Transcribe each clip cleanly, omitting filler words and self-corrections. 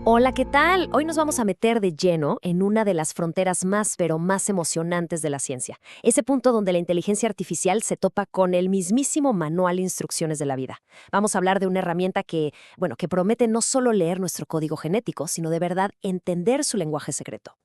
Hola, ¿qué tal? Hoy nos vamos a meter de lleno en una de las fronteras más, pero más emocionantes de la ciencia. Ese punto donde la inteligencia artificial se topa con el mismísimo manual de instrucciones de la vida. Vamos a hablar de una herramienta que promete no solo leer nuestro código genético, sino de verdad entender su lenguaje secreto.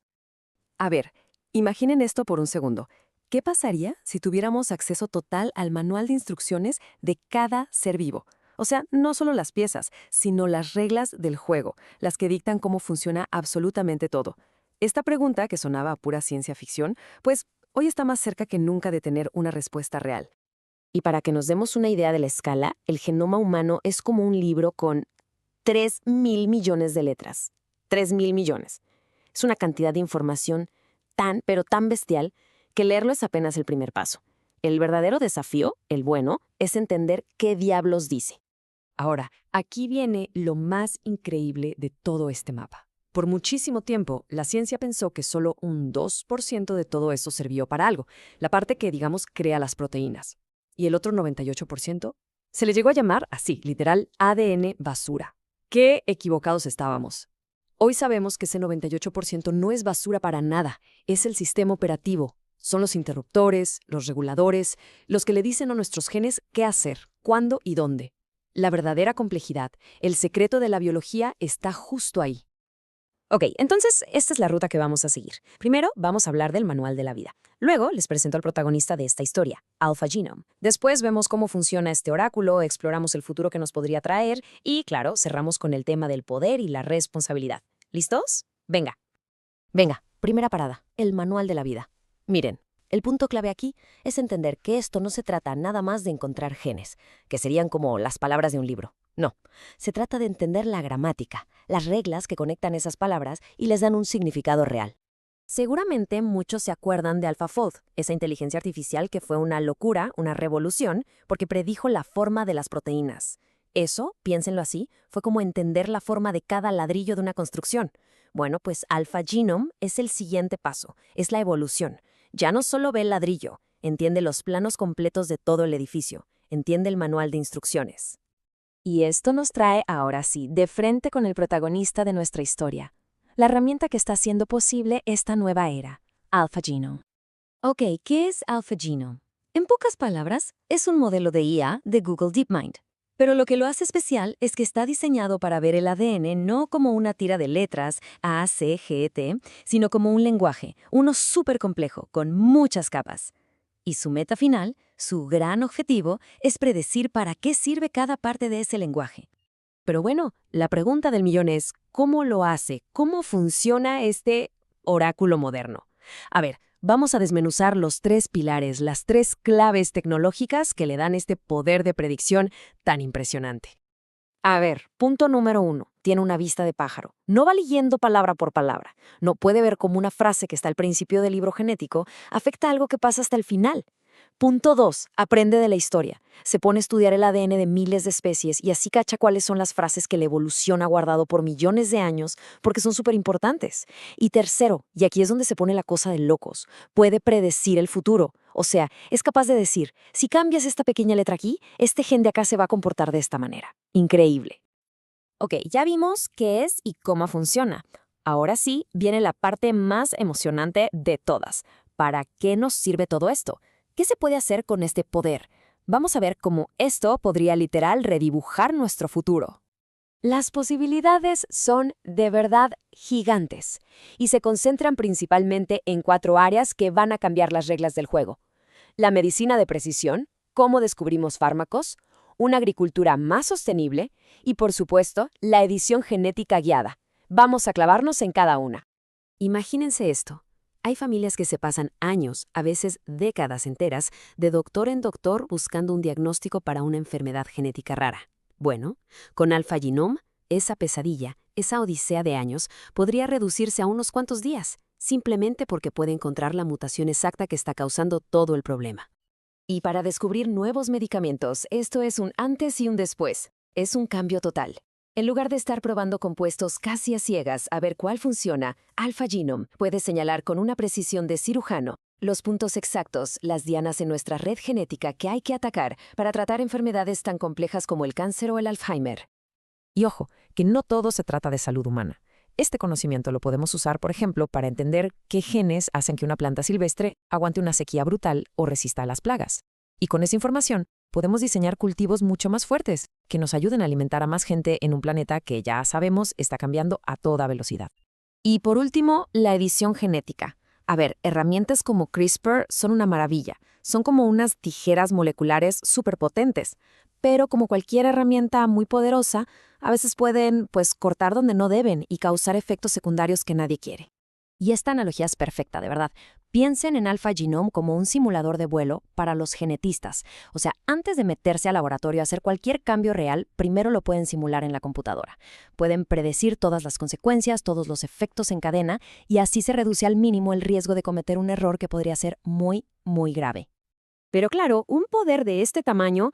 A ver, imaginen esto por un segundo. ¿Qué pasaría si tuviéramos acceso total al manual de instrucciones de cada ser vivo? O sea, no solo las piezas, sino las reglas del juego, las que dictan cómo funciona absolutamente todo. Esta pregunta, que sonaba a pura ciencia ficción, pues hoy está más cerca que nunca de tener una respuesta real. Y para que nos demos una idea de la escala, el genoma humano es como un libro con 3.000 millones de letras. 3.000 millones. Es una cantidad de información pero tan bestial, que leerlo es apenas el primer paso. El verdadero desafío, el bueno, es entender qué diablos dice. Ahora, aquí viene lo más increíble de todo este mapa. Por muchísimo tiempo, la ciencia pensó que solo un 2% de todo eso sirvió para algo, la parte que, digamos, crea las proteínas. Y el otro 98% se le llegó a llamar así, literal, ADN basura. ¡Qué equivocados estábamos! Hoy sabemos que ese 98% no es basura para nada, es el sistema operativo. Son los interruptores, los reguladores, los que le dicen a nuestros genes qué hacer, cuándo y dónde. La verdadera complejidad, el secreto de la biología está justo ahí. Ok, entonces esta es la ruta que vamos a seguir. Primero, vamos a hablar del manual de la vida. Luego, les presento al protagonista de esta historia, Alpha Genome. Después vemos cómo funciona este oráculo, exploramos el futuro que nos podría traer y, claro, cerramos con el tema del poder y la responsabilidad. ¿Listos? Venga, primera parada, el manual de la vida. Miren, el punto clave aquí es entender que esto no se trata nada más de encontrar genes, que serían como las palabras de un libro. No, se trata de entender la gramática, las reglas que conectan esas palabras y les dan un significado real. Seguramente muchos se acuerdan de AlphaFold, esa inteligencia artificial que fue una locura, una revolución, porque predijo la forma de las proteínas. Eso, piénsenlo así, fue como entender la forma de cada ladrillo de una construcción. Bueno, pues AlphaGenome es el siguiente paso, es la evolución. Ya no solo ve el ladrillo, entiende los planos completos de todo el edificio, entiende el manual de instrucciones. Y esto nos trae, ahora sí, de frente con el protagonista de nuestra historia, la herramienta que está haciendo posible esta nueva era, AlphaGenome. Ok, ¿qué es AlphaGenome? En pocas palabras, es un modelo de IA de Google DeepMind. Pero lo que lo hace especial es que está diseñado para ver el ADN no como una tira de letras A, C, G, T, sino como un lenguaje, uno súper complejo, con muchas capas. Y su meta final, su gran objetivo, es predecir para qué sirve cada parte de ese lenguaje. Pero bueno, la pregunta del millón es, ¿cómo lo hace? ¿Cómo funciona este oráculo moderno? A ver, vamos a desmenuzar los tres pilares, las tres claves tecnológicas que le dan este poder de predicción tan impresionante. A ver, punto número 1. Tiene una vista de pájaro. No va leyendo palabra por palabra. No puede ver cómo una frase que está al principio del libro genético afecta algo que pasa hasta el final. Punto 2. Aprende de la historia. Se pone a estudiar el ADN de miles de especies y así cacha cuáles son las frases que la evolución ha guardado por millones de años porque son súper importantes. Y tercero, y aquí es donde se pone la cosa de locos, puede predecir el futuro. O sea, es capaz de decir, si cambias esta pequeña letra aquí, este gen de acá se va a comportar de esta manera. Increíble. Ok, ya vimos qué es y cómo funciona. Ahora sí, viene la parte más emocionante de todas. ¿Para qué nos sirve todo esto? ¿Qué se puede hacer con este poder? Vamos a ver cómo esto podría literal redibujar nuestro futuro. Las posibilidades son de verdad gigantes y se concentran principalmente en 4 áreas que van a cambiar las reglas del juego. La medicina de precisión, cómo descubrimos fármacos, una agricultura más sostenible y, por supuesto, la edición genética guiada. Vamos a clavarnos en cada una. Imagínense esto. Hay familias que se pasan años, a veces décadas enteras, de doctor en doctor buscando un diagnóstico para una enfermedad genética rara. Bueno, con AlphaGenome, esa pesadilla, esa odisea de años, podría reducirse a unos cuantos días, simplemente porque puede encontrar la mutación exacta que está causando todo el problema. Y para descubrir nuevos medicamentos, esto es un antes y un después. Es un cambio total. En lugar de estar probando compuestos casi a ciegas a ver cuál funciona, AlphaGenome puede señalar con una precisión de cirujano los puntos exactos, las dianas en nuestra red genética que hay que atacar para tratar enfermedades tan complejas como el cáncer o el Alzheimer. Y ojo, que no todo se trata de salud humana. Este conocimiento lo podemos usar, por ejemplo, para entender qué genes hacen que una planta silvestre aguante una sequía brutal o resista a las plagas. Y con esa información, podemos diseñar cultivos mucho más fuertes, que nos ayuden a alimentar a más gente en un planeta que ya sabemos está cambiando a toda velocidad. Y por último, la edición genética. A ver, herramientas como CRISPR son una maravilla. Son como unas tijeras moleculares superpotentes. Pero como cualquier herramienta muy poderosa, a veces pueden, cortar donde no deben y causar efectos secundarios que nadie quiere. Y esta analogía es perfecta, de verdad. Piensen en Alpha Genome como un simulador de vuelo para los genetistas. O sea, antes de meterse al laboratorio a hacer cualquier cambio real, primero lo pueden simular en la computadora. Pueden predecir todas las consecuencias, todos los efectos en cadena, y así se reduce al mínimo el riesgo de cometer un error que podría ser muy, muy grave. Pero claro, un poder de este tamaño,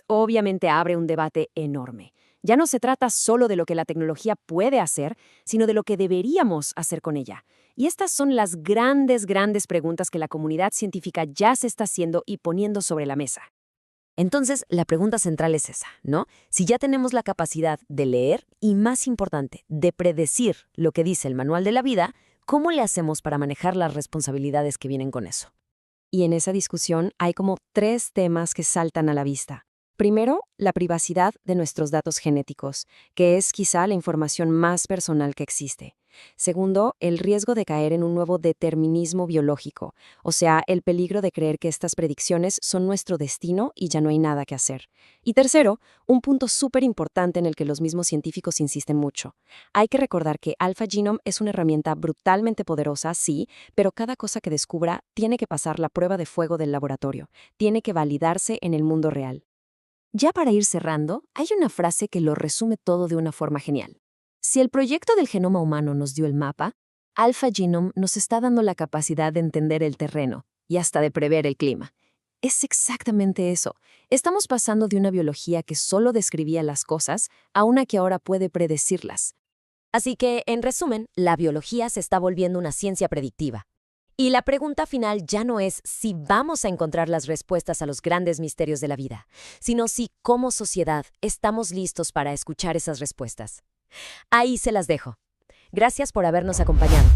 obviamente abre un debate enorme. Ya no se trata solo de lo que la tecnología puede hacer, sino de lo que deberíamos hacer con ella. Y estas son las grandes preguntas que la comunidad científica ya se está haciendo y poniendo sobre la mesa. Entonces, la pregunta central es esa, ¿no? Si ya tenemos la capacidad de leer y, más importante, de predecir lo que dice el manual de la vida, ¿cómo le hacemos para manejar las responsabilidades que vienen con eso? Y en esa discusión hay como 3 temas que saltan a la vista. Primero, la privacidad de nuestros datos genéticos, que es quizá la información más personal que existe. Segundo, el riesgo de caer en un nuevo determinismo biológico, o sea, el peligro de creer que estas predicciones son nuestro destino y ya no hay nada que hacer. Y tercero, un punto súper importante en el que los mismos científicos insisten mucho. Hay que recordar que Alpha Genome es una herramienta brutalmente poderosa, sí, pero cada cosa que descubra tiene que pasar la prueba de fuego del laboratorio, tiene que validarse en el mundo real. Ya para ir cerrando, hay una frase que lo resume todo de una forma genial. Si el proyecto del genoma humano nos dio el mapa, Alpha Genome nos está dando la capacidad de entender el terreno y hasta de prever el clima. Es exactamente eso. Estamos pasando de una biología que solo describía las cosas a una que ahora puede predecirlas. Así que, en resumen, la biología se está volviendo una ciencia predictiva. Y la pregunta final ya no es si vamos a encontrar las respuestas a los grandes misterios de la vida, sino si, como sociedad, estamos listos para escuchar esas respuestas. Ahí se las dejo. Gracias por habernos acompañado.